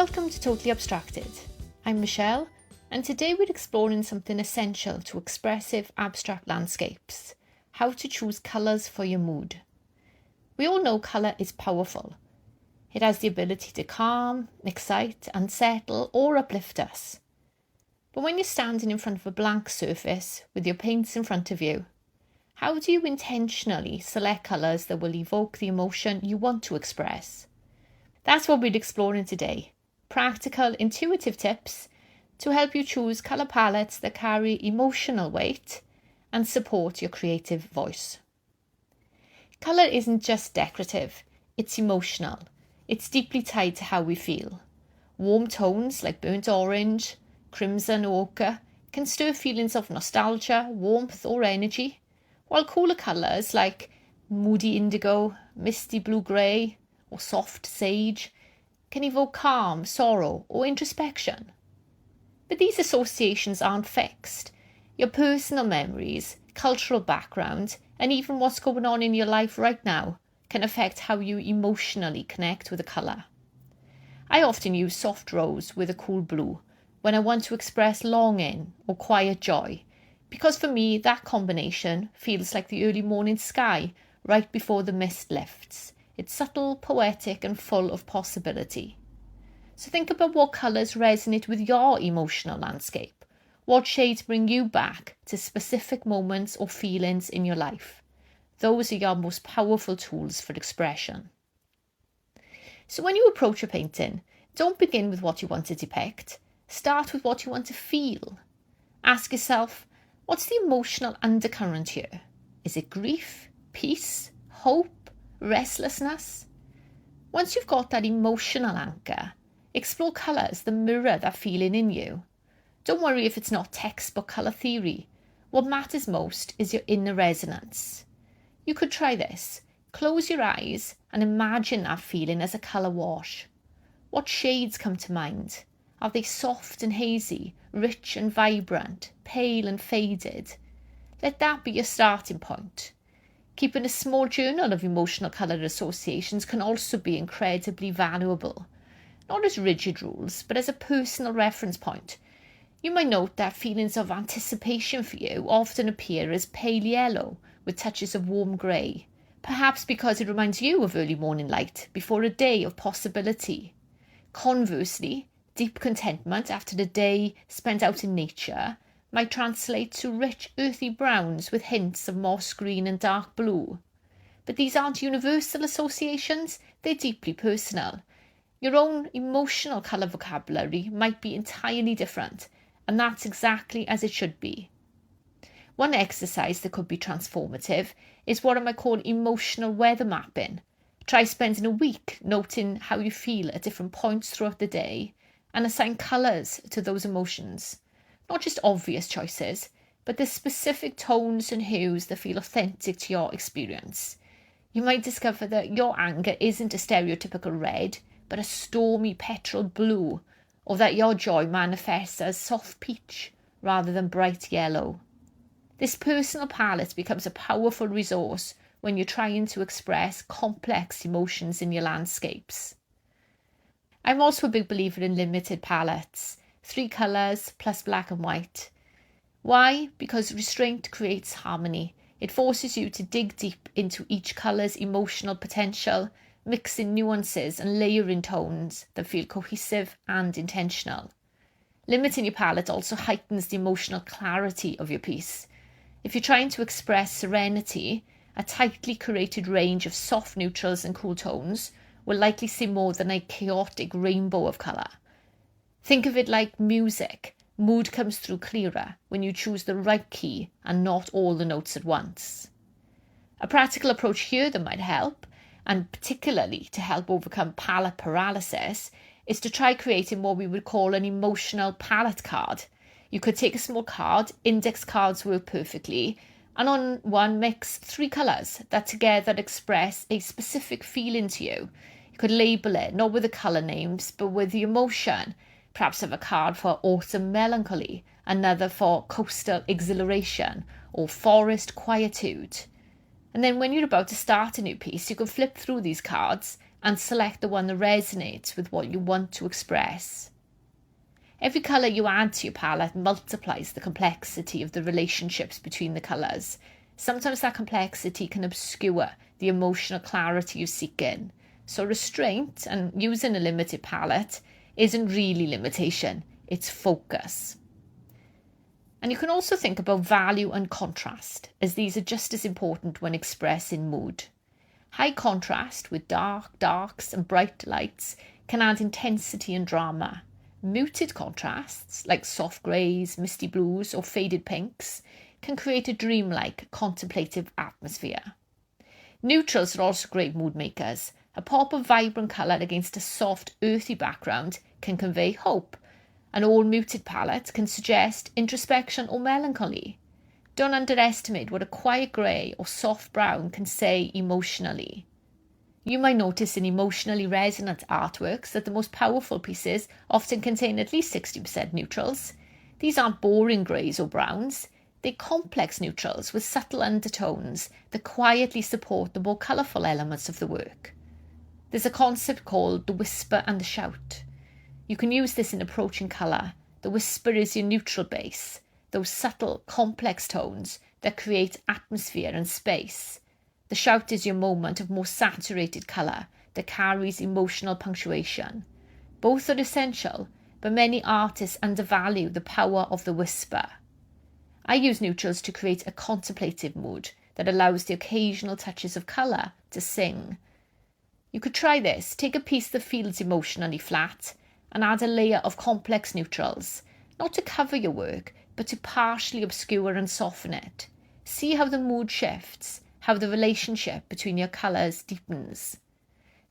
Welcome to Totally Abstracted. I'm Michelle, and today we're exploring something essential to expressive abstract landscapes: how to choose colours for your mood. We all know colour is powerful. It has the ability to calm, excite, unsettle, or uplift us. But when you're standing in front of a blank surface with your paints in front of you, how do you intentionally select colours that will evoke the emotion you want to express? That's what we're exploring today. Practical, intuitive tips to help you choose colour palettes that carry emotional weight and support your creative voice. Colour isn't just decorative, it's emotional. It's deeply tied to how we feel. Warm tones like burnt orange, crimson or ochre can stir feelings of nostalgia, warmth or energy, while cooler colours like moody indigo, misty blue-grey or soft sage can evoke calm, sorrow or introspection. But these associations aren't fixed. Your personal memories, cultural background, and even what's going on in your life right now can affect how you emotionally connect with a colour. I often use soft rose with a cool blue when I want to express longing or quiet joy, because for me that combination feels like the early morning sky right before the mist lifts. It's subtle, poetic and full of possibility. So think about what colours resonate with your emotional landscape. What shades bring you back to specific moments or feelings in your life. Those are your most powerful tools for expression. So when you approach a painting, don't begin with what you want to depict. Start with what you want to feel. Ask yourself, what's the emotional undercurrent here? Is it grief, peace, hope, restlessness? Once you've got that emotional anchor, explore colours that mirror that feeling in you. Don't worry if it's not textbook colour theory. What matters most is your inner resonance. You could try this. Close your eyes and imagine that feeling as a colour wash. What shades come to mind? Are they soft and hazy, rich and vibrant, pale and faded? Let that be your starting point. Keeping a small journal of emotional colour associations can also be incredibly valuable. Not as rigid rules, but as a personal reference point. You might note that feelings of anticipation for you often appear as pale yellow with touches of warm grey, perhaps because it reminds you of early morning light before a day of possibility. Conversely, deep contentment after the day spent out in nature might translate to rich earthy browns with hints of moss green and dark blue. But these aren't universal associations, they're deeply personal. Your own emotional colour vocabulary might be entirely different, and that's exactly as it should be. One exercise that could be transformative is what I might call emotional weather mapping. Try spending a week noting how you feel at different points throughout the day and assign colours to those emotions. Not just obvious choices, but the specific tones and hues that feel authentic to your experience. You might discover that your anger isn't a stereotypical red, but a stormy petrol blue, or that your joy manifests as soft peach rather than bright yellow. This personal palette becomes a powerful resource when you're trying to express complex emotions in your landscapes. I'm also a big believer in limited palettes, 3 colours plus black and white. Why? Because restraint creates harmony. It forces you to dig deep into each colour's emotional potential, mixing nuances and layering tones that feel cohesive and intentional. Limiting your palette also heightens the emotional clarity of your piece. If you're trying to express serenity, a tightly curated range of soft neutrals and cool tones will likely see more than a chaotic rainbow of colour. Think of it like music. Mood comes through clearer when you choose the right key and not all the notes at once. A practical approach here that might help, and particularly to help overcome palette paralysis, is to try creating what we would call an emotional palette card. You could take a small card, index cards work perfectly, and on one mix 3 colours that together express a specific feeling to you. You could label it not with the colour names but with the emotion. Perhaps have a card for autumn melancholy, another for coastal exhilaration or forest quietude. And then when you're about to start a new piece, you can flip through these cards and select the one that resonates with what you want to express. Every colour you add to your palette multiplies the complexity of the relationships between the colours. Sometimes that complexity can obscure the emotional clarity you're seeking. So restraint and using a limited palette isn't really limitation, it's focus. And you can also think about value and contrast, as these are just as important when expressing mood. High contrast with darks and bright lights can add intensity and drama. Muted contrasts, like soft greys, misty blues or faded pinks, can create a dreamlike, contemplative atmosphere. Neutrals are also great mood makers. A pop of vibrant colour against a soft, earthy background can convey hope. An all-muted palette can suggest introspection or melancholy. Don't underestimate what a quiet grey or soft brown can say emotionally. You might notice in emotionally resonant artworks that the most powerful pieces often contain at least 60% neutrals. These aren't boring greys or browns. They're complex neutrals with subtle undertones that quietly support the more colourful elements of the work. There's a concept called the whisper and the shout. You can use this in approaching colour. The whisper is your neutral base, those subtle, complex tones that create atmosphere and space. The shout is your moment of more saturated colour that carries emotional punctuation. Both are essential, but many artists undervalue the power of the whisper. I use neutrals to create a contemplative mood that allows the occasional touches of colour to sing. You could try this. Take a piece that feels emotionally flat and add a layer of complex neutrals, not to cover your work, but to partially obscure and soften it. See how the mood shifts, how the relationship between your colours deepens.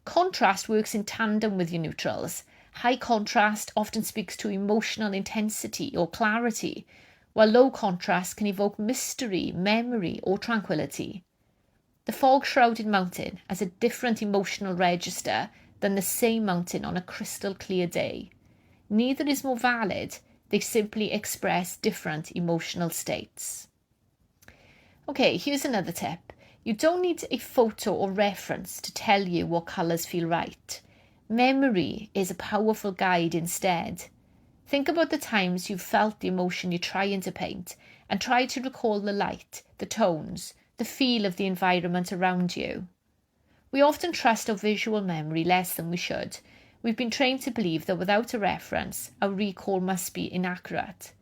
Contrast works in tandem with your neutrals. High contrast often speaks to emotional intensity or clarity, while low contrast can evoke mystery, memory, or tranquility. The fog-shrouded mountain has a different emotional register than the same mountain on a crystal clear day. Neither is more valid, they simply express different emotional states. Okay, here's another tip. You don't need a photo or reference to tell you what colours feel right. Memory is a powerful guide instead. Think about the times you've felt the emotion you're trying to paint and try to recall the light, the tones, the feel of the environment around you. We often trust our visual memory less than we should. We've been trained to believe that without a reference, our recall must be inaccurate.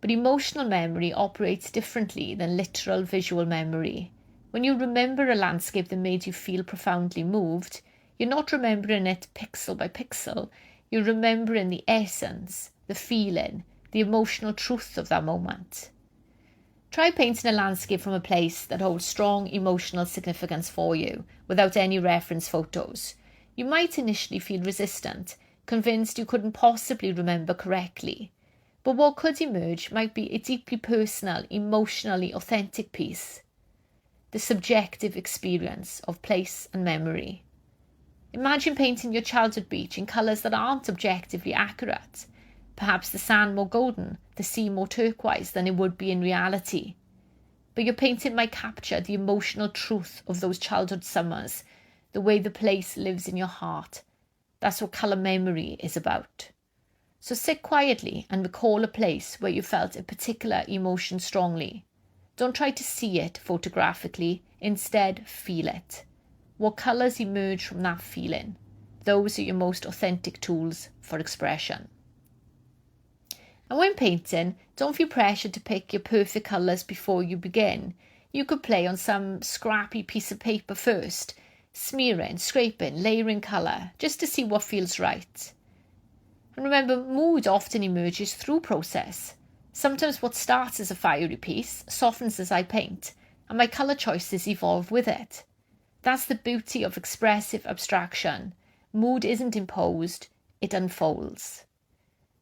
But emotional memory operates differently than literal visual memory. When you remember a landscape that made you feel profoundly moved, you're not remembering it pixel by pixel. You're remembering the essence, the feeling, the emotional truth of that moment. Try painting a landscape from a place that holds strong emotional significance for you, without any reference photos. You might initially feel resistant, convinced you couldn't possibly remember correctly. But what could emerge might be a deeply personal, emotionally authentic piece. The subjective experience of place and memory. Imagine painting your childhood beach in colours that aren't objectively accurate. Perhaps the sand more golden, the sea more turquoise than it would be in reality. But your painting might capture the emotional truth of those childhood summers, the way the place lives in your heart. That's what colour memory is about. So sit quietly and recall a place where you felt a particular emotion strongly. Don't try to see it photographically, instead feel it. What colours emerge from that feeling? Those are your most authentic tools for expression. And when painting, don't feel pressured to pick your perfect colours before you begin. You could play on some scrappy piece of paper first, smearing, scraping, layering colour, just to see what feels right. And remember, mood often emerges through process. Sometimes what starts as a fiery piece softens as I paint, and my colour choices evolve with it. That's the beauty of expressive abstraction. Mood isn't imposed, it unfolds.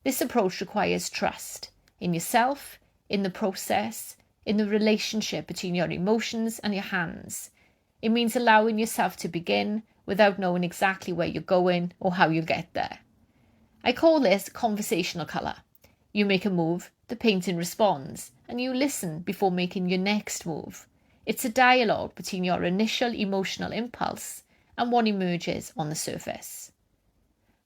This approach requires trust in yourself, in the process, in the relationship between your emotions and your hands. It means allowing yourself to begin without knowing exactly where you're going or how you'll get there. I call this conversational colour. You make a move, the painting responds, and you listen before making your next move. It's a dialogue between your initial emotional impulse and what emerges on the surface.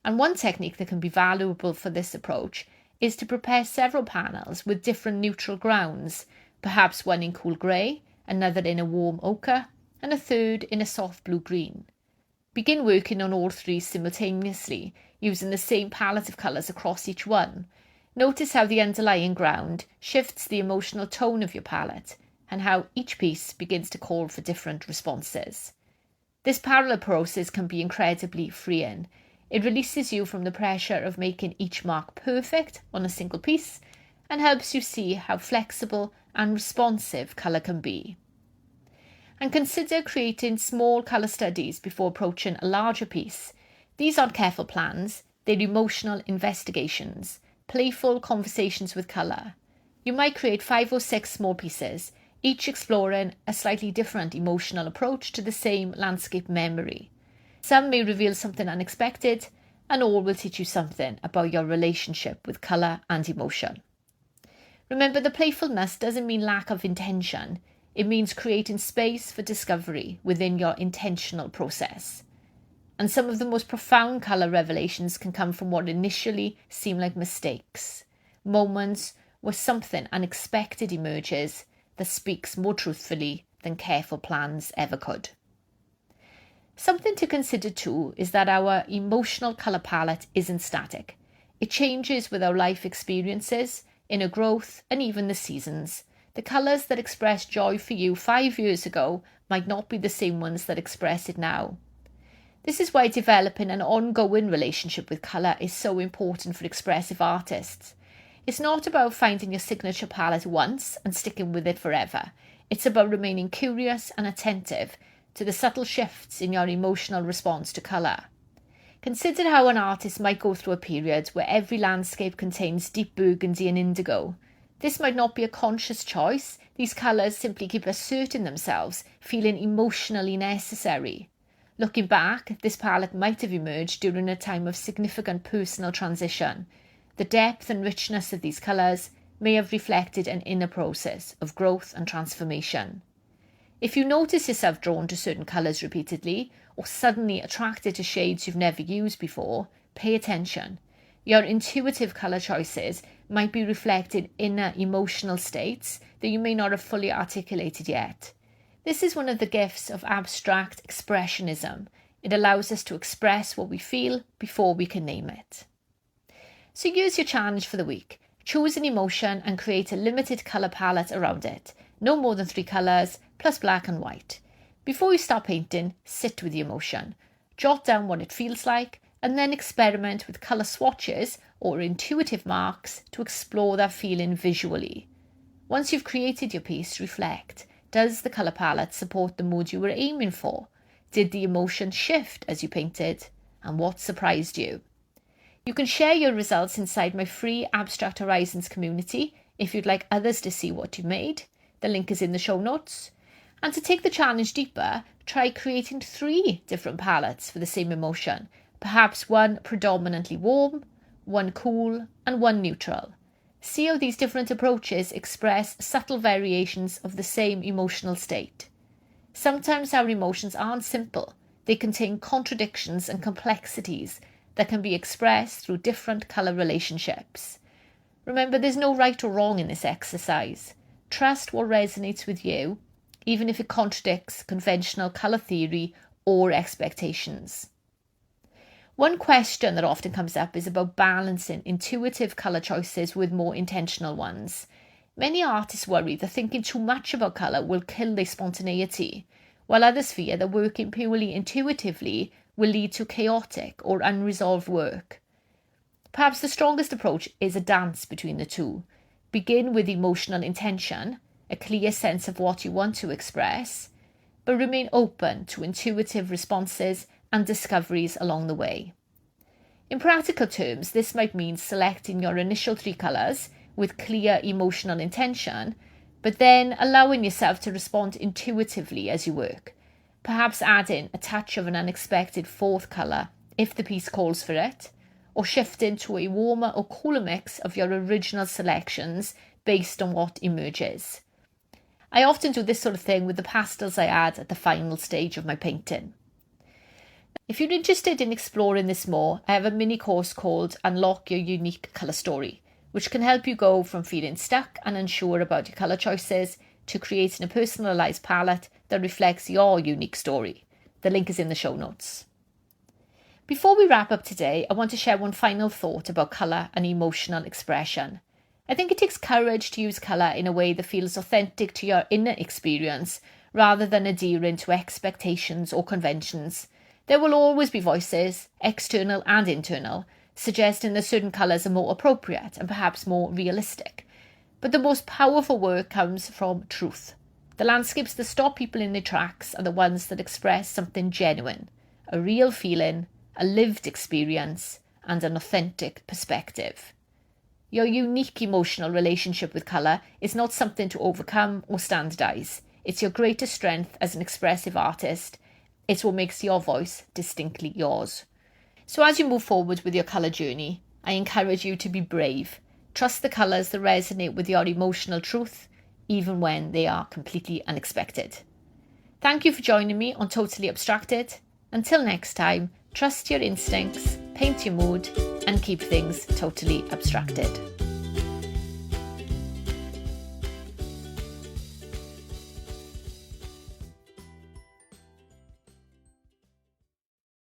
And one technique that can be valuable for this approach is to prepare several panels with different neutral grounds, perhaps one in cool grey, another in a warm ochre, and a third in a soft blue-green. Begin working on all three simultaneously, using the same palette of colours across each one. Notice how the underlying ground shifts the emotional tone of your palette, and how each piece begins to call for different responses. This parallel process can be incredibly freeing. It releases you from the pressure of making each mark perfect on a single piece and helps you see how flexible and responsive colour can be. And consider creating small colour studies before approaching a larger piece. These aren't careful plans, they're emotional investigations, playful conversations with colour. You might create 5 or 6 small pieces, each exploring a slightly different emotional approach to the same landscape memory. Some may reveal something unexpected, and all will teach you something about your relationship with colour and emotion. Remember, the playfulness doesn't mean lack of intention. It means creating space for discovery within your intentional process. And some of the most profound colour revelations can come from what initially seem like mistakes, moments where something unexpected emerges that speaks more truthfully than careful plans ever could. Something to consider too is that our emotional colour palette isn't static. It changes with our life experiences, inner growth, and even the seasons. The colours that expressed joy for you 5 years ago might not be the same ones that express it now. This is why developing an ongoing relationship with colour is so important for expressive artists. It's not about finding your signature palette once and sticking with it forever. It's about remaining curious and attentive to the subtle shifts in your emotional response to colour. Consider how an artist might go through a period where every landscape contains deep burgundy and indigo. This might not be a conscious choice. These colours simply keep asserting themselves, feeling emotionally necessary. Looking back, this palette might have emerged during a time of significant personal transition. The depth and richness of these colours may have reflected an inner process of growth and transformation. If you notice yourself drawn to certain colours repeatedly, or suddenly attracted to shades you've never used before, pay attention. Your intuitive colour choices might be reflecting inner emotional states that you may not have fully articulated yet. This is one of the gifts of abstract expressionism. It allows us to express what we feel before we can name it. So here's your challenge for the week. Choose an emotion and create a limited colour palette around it. No more than 3 colours, plus black and white. Before you start painting, sit with the emotion. Jot down what it feels like, and then experiment with colour swatches or intuitive marks to explore that feeling visually. Once you've created your piece, reflect. Does the colour palette support the mood you were aiming for? Did the emotion shift as you painted? And what surprised you? You can share your results inside my free Abstract Horizons community if you'd like others to see what you made. The link is in the show notes. And to take the challenge deeper, try creating 3 different palettes for the same emotion. Perhaps one predominantly warm, one cool, and one neutral. See how these different approaches express subtle variations of the same emotional state. Sometimes our emotions aren't simple. They contain contradictions and complexities that can be expressed through different colour relationships. Remember, there's no right or wrong in this exercise. Trust what resonates with you, even if it contradicts conventional colour theory or expectations. One question that often comes up is about balancing intuitive colour choices with more intentional ones. Many artists worry that thinking too much about colour will kill their spontaneity, while others fear that working purely intuitively will lead to chaotic or unresolved work. Perhaps the strongest approach is a dance between the two. Begin with emotional intention, a clear sense of what you want to express, but remain open to intuitive responses and discoveries along the way. In practical terms, this might mean selecting your initial 3 colours with clear emotional intention, but then allowing yourself to respond intuitively as you work. Perhaps adding a touch of an unexpected 4th colour if the piece calls for it, or shifting to a warmer or cooler mix of your original selections based on what emerges. I often do this sort of thing with the pastels I add at the final stage of my painting. If you're interested in exploring this more, I have a mini course called Unlock Your Unique Colour Story, which can help you go from feeling stuck and unsure about your colour choices to creating a personalised palette that reflects your unique story. The link is in the show notes. Before we wrap up today, I want to share one final thought about colour and emotional expression. I think it takes courage to use colour in a way that feels authentic to your inner experience rather than adhering to expectations or conventions. There will always be voices, external and internal, suggesting that certain colours are more appropriate and perhaps more realistic. But the most powerful work comes from truth. The landscapes that stop people in their tracks are the ones that express something genuine, a real feeling, a lived experience, and an authentic perspective. Your unique emotional relationship with colour is not something to overcome or standardise. It's your greatest strength as an expressive artist. It's what makes your voice distinctly yours. So as you move forward with your colour journey, I encourage you to be brave. Trust the colours that resonate with your emotional truth, even when they are completely unexpected. Thank you for joining me on Totally Abstracted. Until next time, trust your instincts, paint your mood, and keep things totally abstracted.